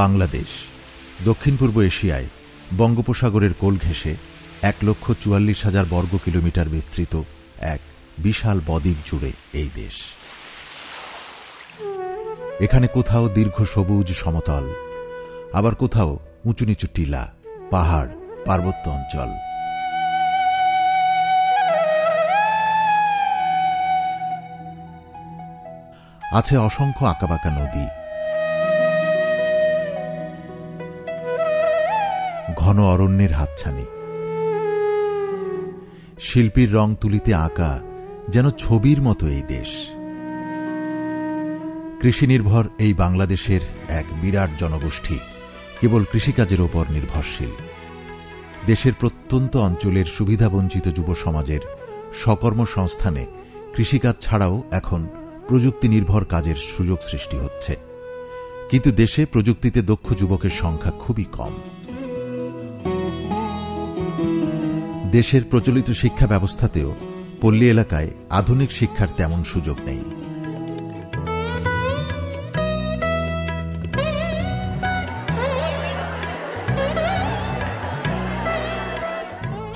বাংলাদেশ দক্ষিণ পূর্ব এশিয়ায় বঙ্গোপসাগরের কোল ঘেঁষে 1,44,000 বর্গ কিলোমিটার বিস্তৃত এক বিশাল বদ্বীপ জুড়ে এই দেশ। এখানে কোথাও দীর্ঘ সবুজ সমতল, আবার কোথাও উঁচু নিচু টিলা, পাহাড়, পার্বত্য অঞ্চল। আছে অসংখ্য আঁকাবাঁকা নদী, ঘন অরণ্যের হাতছানি, শিল্পীর রং তুলিতে আঁকা যেন ছবির মতো এই দেশ। কৃষি নির্ভর এই বাংলাদেশের এক বিরাট জনগোষ্ঠী কেবল কৃষিকাজের ওপর নির্ভরশীল। দেশের প্রত্যন্ত অঞ্চলের সুবিধাবঞ্চিত যুব সমাজের সকর্মসংস্থানে কৃষিকাজ ছাড়াও এখন প্রযুক্তি নির্ভর কাজের সুযোগ সৃষ্টি হচ্ছে, কিন্তু দেশে প্রযুক্তিতে দক্ষ যুবকের সংখ্যা খুবই কম। দেশের প্রচলিত শিক্ষা ব্যবস্থাতেও পল্লী এলাকায় আধুনিক শিক্ষার তেমন সুযোগ নেই।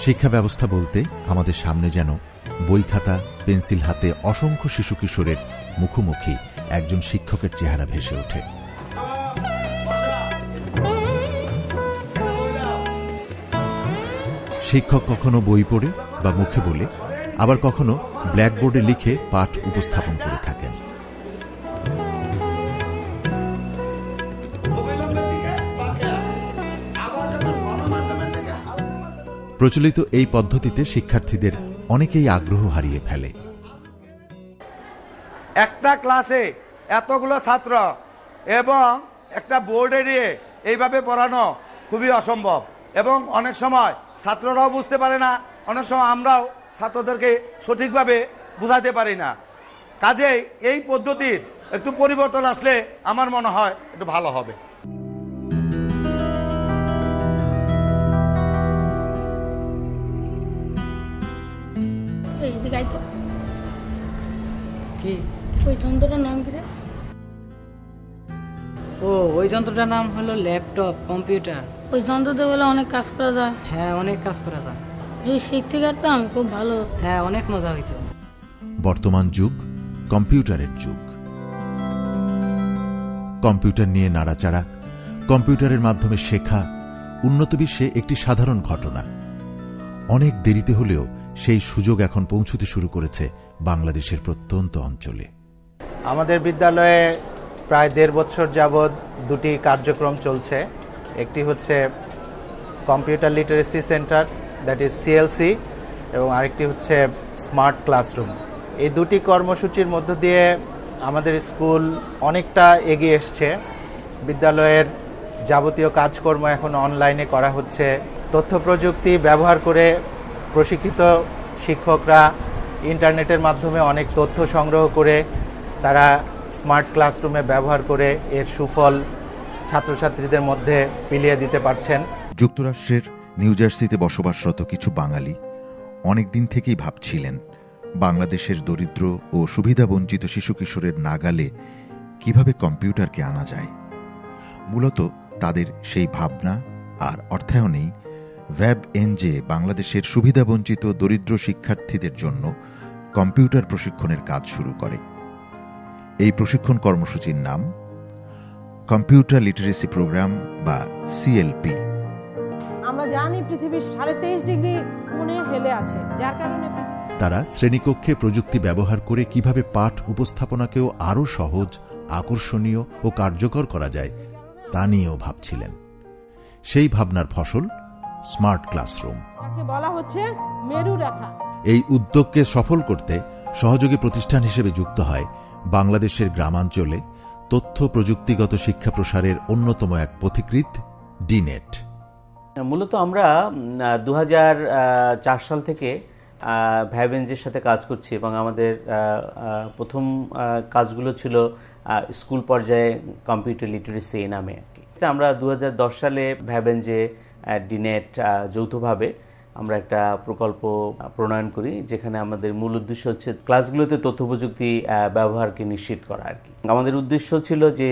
শিক্ষা ব্যবস্থা বলতে আমাদের সামনে যেন বই খাতা পেন্সিল হাতে অসংখ্য শিশু কিশোরের মুখোমুখি একজন শিক্ষকের চেহারা ভেসে ওঠে। শিক্ষক কখনো বই পড়ে বা মুখে বলে, আবার কখনো ব্ল্যাকবোর্ডে লিখে পাঠ উপস্থাপন করে থাকেন। প্রচলিত এই পদ্ধতিতে শিক্ষার্থীদের অনেকেই আগ্রহ হারিয়ে ফেলে। একটা ক্লাসে এতগুলো ছাত্র এবং একটা বোর্ডে দিয়ে এইভাবে পড়ানো খুবই অসম্ভব, এবং অনেক সময় ছাত্ররাও বুঝতে পারে না, অনেক সময় আমরাও ছাত্রদেরকে সঠিকভাবে বুঝাতে পারি না। কাজেই এই পদ্ধতির একটু পরিবর্তন আসলে আমার মনে হয় একটু ভালো হবে। কি ওই যন্ত্রটার নাম কি রে? ও ওই যন্ত্রটার নাম হলো ল্যাপটপ কম্পিউটার। ওই যন্ত্রতে বলে অনেক কাজ করা যায়। হ্যাঁ, অনেক কাজ করা যায়। যদি শিখতে পারতাম খুব ভালো। হ্যাঁ, অনেক মজা হইতো। বর্তমান যুগ কম্পিউটারের যুগ। কম্পিউটার নিয়ে নাড়াচাড়া, কম্পিউটারের মাধ্যমে শেখা উন্নত বিশ্বে একটি সাধারণ ঘটনা। অনেক দেরিতে হলেও সেই সুযোগ এখন পৌঁছতে শুরু করেছে বাংলাদেশের প্রত্যন্ত অঞ্চলে। আমাদের বিদ্যালয়ে প্রায় 1.5 বছর যাবৎ দুটি কার্যক্রম চলছে। একটি হচ্ছে computer literacy centre, that is CLC, এবং আরেকটি হচ্ছে স্মার্ট ক্লাসরুম। এই দুটি কর্মসূচির মধ্য দিয়ে আমাদের স্কুল অনেকটা এগিয়ে এসছে। বিদ্যালয়ের যাবতীয় কাজকর্ম এখন অনলাইনে করা হচ্ছে। তথ্য প্রযুক্তি ব্যবহার করে প্রশিক্ষিত শিক্ষকরা ইন্টারনেটের মাধ্যমে অনেক তথ্য সংগ্রহ করে তারা স্মার্ট ক্লাসরুমে ব্যবহার করে এর সুফল ছাত্রছাত্রীদের মধ্যে বিলিয়ে দিতে পারছেন। যুক্তরাষ্ট্রের নিউ জার্সিতে বসবাসরত কিছু বাঙালি অনেক দিন থেকেই ভাবছিলেন বাংলাদেশের দরিদ্র ও সুবিধাবঞ্চিত শিশু কিশোরের নাগালে কিভাবে কম্পিউটারকে আনা যায়। মূলত তাদের সেই ভাবনা আর অর্থায়নেই ভ্যাব এনজে বাংলাদেশের সুবিধাবঞ্চিত দরিদ্র শিক্ষার্থীদের জন্য কম্পিউটার প্রশিক্ষণের কাজ শুরু করে। এই প্রশিক্ষণ কর্মসূচির নাম কম্পিউটার লিটারেসি প্রোগ্রাম বা সিএলপি। আমরা জানি পৃথিবী 23.5 ডিগ্রি কোণে হেলে আছে, যার কারণে তারা শ্রেণীকক্ষে প্রযুক্তি ব্যবহার করে কিভাবে পাঠ উপস্থাপনাকেও আরও সহজ, আকর্ষণীয় ও কার্যকর করা যায় তা নিয়েও ভাবছিলেন। সেই ভাবনার ফসল স্মার্ট ক্লাসরুম। বলা হচ্ছে মেরুরেখা। এই উদ্যোগকে সফল করতে সহযোগী প্রতিষ্ঠান হিসেবে যুক্ত হয় বাংলাদেশের গ্রামাঞ্চলে তথ্য প্রযুক্তিগত শিক্ষা প্রসারের অন্যতম এক পথিকৃৎ ডিনেট। মূলত আমরা 2004 সাল থেকে ভ্যাব এনজের সাথে কাজ করছি, এবং আমাদের প্রথম কাজগুলো ছিল স্কুল পর্যায়ে কম্পিউটার লিটারেসি নামে আর কি। আমরা 2010 সালে ভ্যাব এনজে ডিনেট যৌথভাবে আমরা একটা প্রকল্প প্রণয়ন করি, যেখানে আমাদের মূল উদ্দেশ্য হচ্ছে ক্লাসগুলোতে তথ্য প্রযুক্তি ব্যবহারকে নিশ্চিত করা আর কি। আমাদের উদ্দেশ্য ছিল যে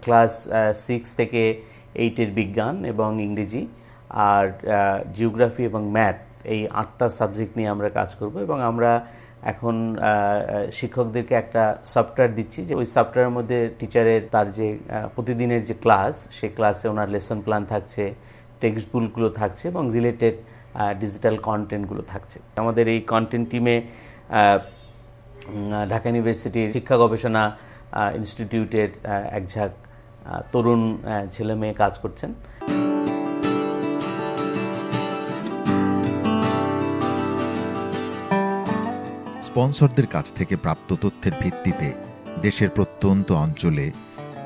ক্লাস 6 থেকে 8-এর বিজ্ঞান এবং ইংরেজি আর জিওগ্রাফি এবং ম্যাথ, এই 8টা সাবজেক্ট নিয়ে আমরা কাজ করব। এবং আমরা এখন শিক্ষকদেরকে একটা সফটওয়্যার দিচ্ছি, যে ওই সফটওয়্যারের মধ্যে টিচারের তার যে প্রতিদিনের যে ক্লাস, সেই ক্লাসে ওনার লেসন প্ল্যান থাকছে, টেক্সট বুকগুলো থাকছে এবং রিলেটেড ডিজিটাল কন্টেন্টগুলো থাকছে। আমাদের এই কন্টেন্ট টিমে ঢাকা ইউনিভার্সিটির শিক্ষা গবেষণা ইনস্টিটিউটের একঝাঁক তরুণ ছেলে মেয়ে কাজ করছেন। স্পন্সরদের কাছ থেকে প্রাপ্ত তথ্যের ভিত্তিতে দেশের প্রত্যন্ত অঞ্চলে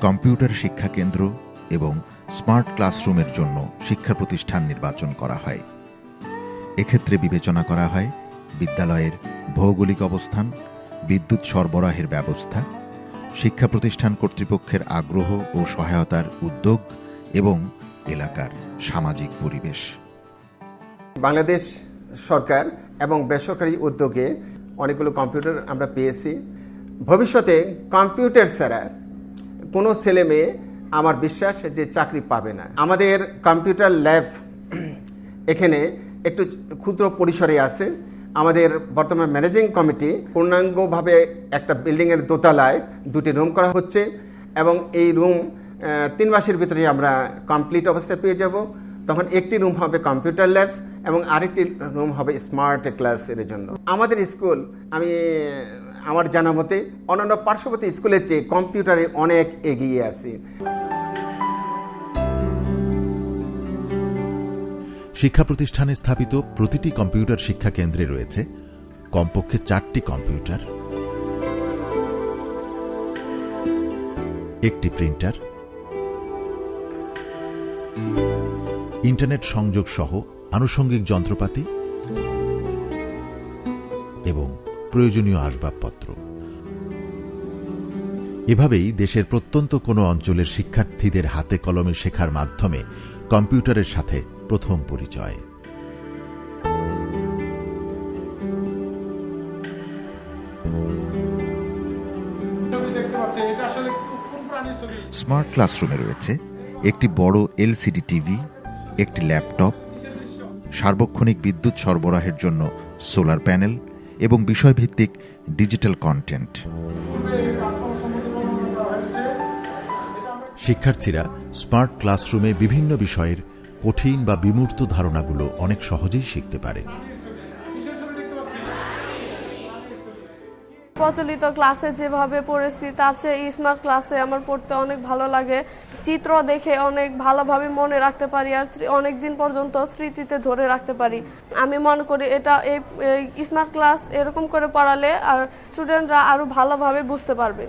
কম্পিউটার শিক্ষা কেন্দ্র এবং স্মার্ট ক্লাসরুমের জন্য শিক্ষা প্রতিষ্ঠান নির্বাচন করা হয়। এক্ষেত্রে বিবেচনা করা হয় বিদ্যালয়ের ভৌগোলিক অবস্থান, বিদ্যুৎ সরবরাহের ব্যবস্থা, শিক্ষা প্রতিষ্ঠান কর্তৃপক্ষের আগ্রহ ও সহায়তার উদ্যোগ এবং এলাকার সামাজিক পরিবেশ। বাংলাদেশ সরকার এবং বেসরকারি উদ্যোগে অনেকগুলো কম্পিউটার আমরা পেয়েছি। ভবিষ্যতে কম্পিউটার ছাড়া কোনো ছেলে মেয়ে আমার বিশ্বাস যে চাকরি পাবে না। আমাদের কম্পিউটার ল্যাব এখানে একটু ক্ষুদ্র পরিসরে আছে। আমাদের বর্তমান ম্যানেজিং কমিটি পূর্ণাঙ্গভাবে একটা বিল্ডিংয়ের দোতলায় 2টি রুম করা হচ্ছে এবং এই রুম 3 মাসের ভিতরে আমরা কমপ্লিট অবস্থায় পেয়ে যাব। তখন একটি রুম হবে কম্পিউটার ল্যাব এবং আরেকটি রুম হবে স্মার্ট ক্লাসের জন্য। আমাদের স্কুল, আমি আমার জানা মতে অন্যান্য পার্শ্ববর্তী স্কুলের চেয়ে কম্পিউটারে অনেক এগিয়ে আছে। শিক্ষা প্রতিষ্ঠানে স্থাপিত প্রতিটি কম্পিউটার শিক্ষা কেন্দ্রে রয়েছে কমপক্ষে 4টি কম্পিউটার, একটি প্রিন্টার, ইন্টারনেট সংযোগ সহ আনুষঙ্গিক যন্ত্রপাতি এবং প্রয়োজনীয় আসবাবপত্র। এভাবেই দেশের প্রত্যন্ত কোনো অঞ্চলের শিক্ষার্থীদের হাতে কলমে শেখার মাধ্যমে কম্পিউটারের সাথে প্রথম পরিচয়। স্মার্ট ক্লাসরুমে রয়েছে একটি বড় এলসিডি টিভি, একটি ল্যাপটপ, সার্বক্ষণিক বিদ্যুৎ সরবরাহের জন্য সোলার প্যানেল এবং বিষয়ভিত্তিক ডিজিটাল কন্টেন্ট। শিক্ষার্থীরা স্মার্ট ক্লাসরুমে বিভিন্ন বিষয়ের কঠিন বা বিমূর্ত ধারণাগুলো অনেক সহজেই শিখতে পারে। প্রচলিত ক্লাসে যেভাবে পড়েছি তার চেয়ে স্মার্ট ক্লাসে আমার পড়তে অনেক ভালো লাগে। চিত্র দেখে অনেক ভালোভাবে মনে রাখতে পারি আর অনেক দিন পর্যন্ত স্মৃতিতে ধরে রাখতে পারি। আমি মনে করি এটা এই স্মার্ট ক্লাস এরকম করে পড়ালে আর স্টুডেন্টরা আরো ভালোভাবে বুঝতে পারবে।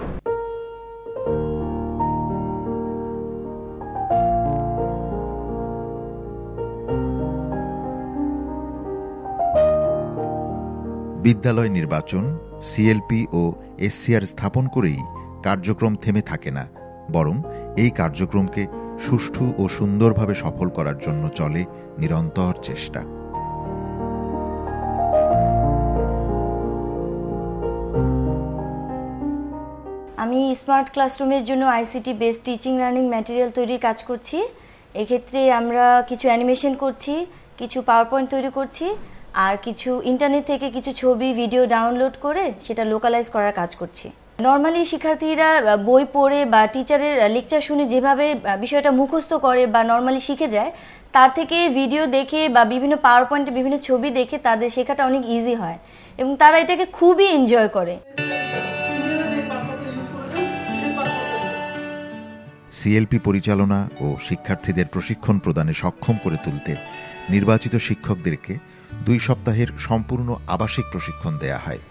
বিদ্যালয় নির্বাচন, সিএলপি ও এসসিআর স্থাপন করেই কার্যক্রম থেমে থাকে না, বরং এই কার্যক্রমকে সুষ্ঠু ও সুন্দরভাবে সফল করার জন্য চলে নিরন্তর চেষ্টা। আমি স্মার্ট ক্লাসরুমের জন্য ICT based teaching learning material তৈরির কাজ করছি। এক্ষেত্রে আমরা কিছু অ্যানিমেশন করছি, কিছু পাওয়ার পয়েন্ট তৈরি করছি আর কিছু ইন্টারনেট থেকে কিছু ছবি ভিডিও ডাউনলোড করে সেটা লোকালাইজ করার কাজ করছি। নর্মালি শিক্ষার্থীরা বই পড়ে বা টিচারের লেকচার শুনে যেভাবে বিষয়টা মুখস্থ করে বা নর্মালি শিখে যায়, তার থেকে ভিডিও দেখে বা বিভিন্ন পাওয়ার পয়েন্টে বিভিন্ন ছবি দেখে তাদের শেখাটা অনেক ইজি হয় এবং তারা এটাকে খুবই এনজয় করে। সিএলপি পরিচালনা ও শিক্ষার্থীদের প্রশিক্ষণ প্রদানে সক্ষম করে তুলতে নির্বাচিত শিক্ষকদেরকে 2 সপ্তাহের সম্পূর্ণ আবাসিক প্রশিক্ষণ দেয়া হয়।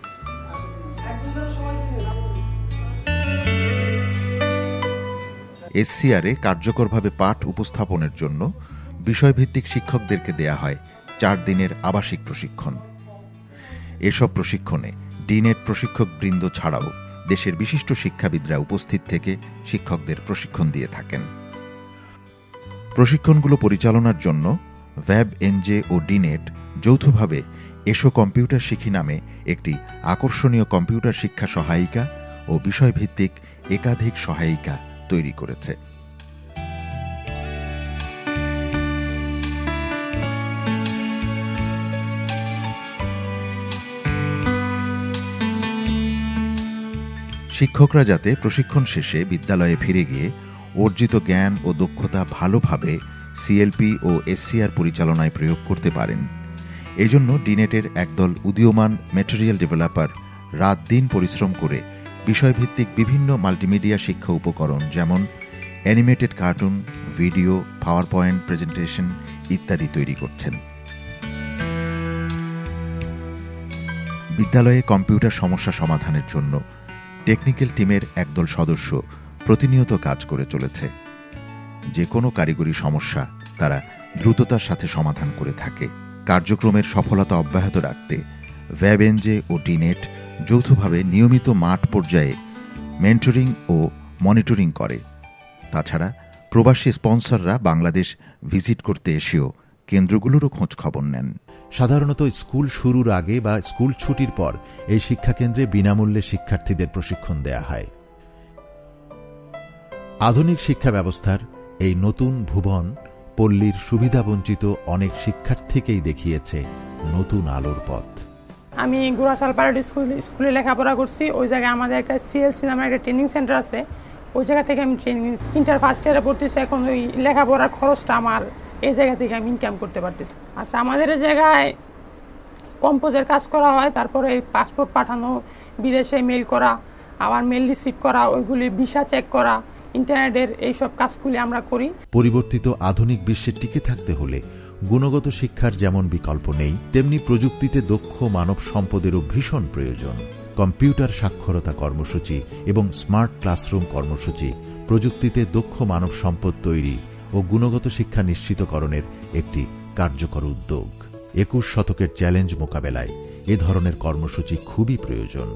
এসসিআরে কার্যকরভাবে পাঠ উপস্থাপনের জন্য বিষয়ভিত্তিক শিক্ষকদেরকে দেয়া হয় 4 দিনের আবাসিক প্রশিক্ষণ। এসব প্রশিক্ষণে ডিনেট প্রশিক্ষক বৃন্দ ছাড়াও দেশের বিশিষ্ট শিক্ষাবিদরা উপস্থিত থেকে শিক্ষকদের প্রশিক্ষণ দিয়ে থাকেন। প্রশিক্ষণগুলো পরিচালনার জন্য ভ্যাব এনজে ও ডিনেট যৌথভাবে এসো কম্পিউটার শিখি নামে একটি আকর্ষণীয় কম্পিউটার শিক্ষা সহায়িকা ও বিষয়ভিত্তিক একাধিক সহায়িকা তৈরি করেছে। শিক্ষকরা যাতে প্রশিক্ষণ শেষে বিদ্যালয়ে ফিরে গিয়ে অর্জিত জ্ঞান ও দক্ষতা ভালোভাবে সিএলপি ও এসসিআর পরিচালনায় প্রয়োগ করতে পারেন, এজন্য ডিনেটের একদল উদীয়মান ম্যাটেরিয়াল ডেভেলপার রাত দিন পরিশ্রম করে বিষয়ভিত্তিক বিভিন্ন মাল্টিমিডিয়া শিক্ষা উপকরণ যেমন animated cartoon, video, power point presentation ইত্যাদি তৈরি করছেন। বিদ্যালয়ে কম্পিউটার সমস্যা সমাধানের জন্য টেকনিক্যাল টিমের একদল সদস্য প্রতিনিয়ত কাজ করে চলেছে। যে কোনো কারিগরি সমস্যা তারা দ্রুততার সাথে সমাধান করে থাকে। কার্যক্রমের সফলতা অব্যাহত রাখতে ভ্যাব এনজে ও ডিনেট যৌথভাবে নিয়মিত মাঠ পর্যায়ে মেন্টরিং ও মনিটরিং করে। তাছাড়া প্রবাসী স্পন্সররা বাংলাদেশ ভিজিট করতে এসেও কেন্দ্রগুলোরও খোঁজ খবর নেন। সাধারণত স্কুল শুরুর আগে বা স্কুল ছুটির পর এই শিক্ষাকেন্দ্রে বিনামূল্যে শিক্ষার্থীদের প্রশিক্ষণ দেয়া হয়। আধুনিক শিক্ষা ব্যবস্থার এই নতুন ভুবন পল্লীর সুবিধাবঞ্চিত অনেক শিক্ষার্থীকেই দেখিয়েছে নতুন আলোর পথ। আমি গোড়াশাল প্যারেড স্কুলে লেখাপড়া করছি। ওই জায়গায় আমাদের একটা সিএলসি নামে একটা ট্রেনিং সেন্টার আছে। ওই জায়গা থেকে আমি ট্রেনিং ইন্টার ফার্স্ট ইয়ারে পড়তেছি। এখন ওই লেখাপড়ার খরচটা আমার এই জায়গা থেকে আমি ইনকাম করতে পারতেছি। আচ্ছা, আমাদের এই জায়গায় কম্পোজের কাজ করা হয়, তারপরে পাসপোর্ট পাঠানো, বিদেশে মেল করা, আবার মেল রিসিভ করা, ওইগুলি ভিসা চেক করা, ইন্টারনেটের এইসব কাজগুলি আমরা করি। পরিবর্তিত আধুনিক বিশ্বে টিকে থাকতে হলে গুণগত শিক্ষার যেমন বিকল্প নেই, তেমনি প্রযুক্তিতে দক্ষ মানব সম্পদেরও ভীষণ প্রয়োজন। কম্পিউটার সাক্ষরতা কর্মসূচি এবং স্মার্ট ক্লাসরুম কর্মসূচি প্রযুক্তিতে দক্ষ মানব সম্পদ তৈরি ও গুণগত শিক্ষা নিশ্চিতকরণের একটি কার্যকর উদ্যোগ। 21 শতকের চ্যালেঞ্জ মোকাবেলায় এ ধরনের কর্মসূচি খুবই প্রয়োজন।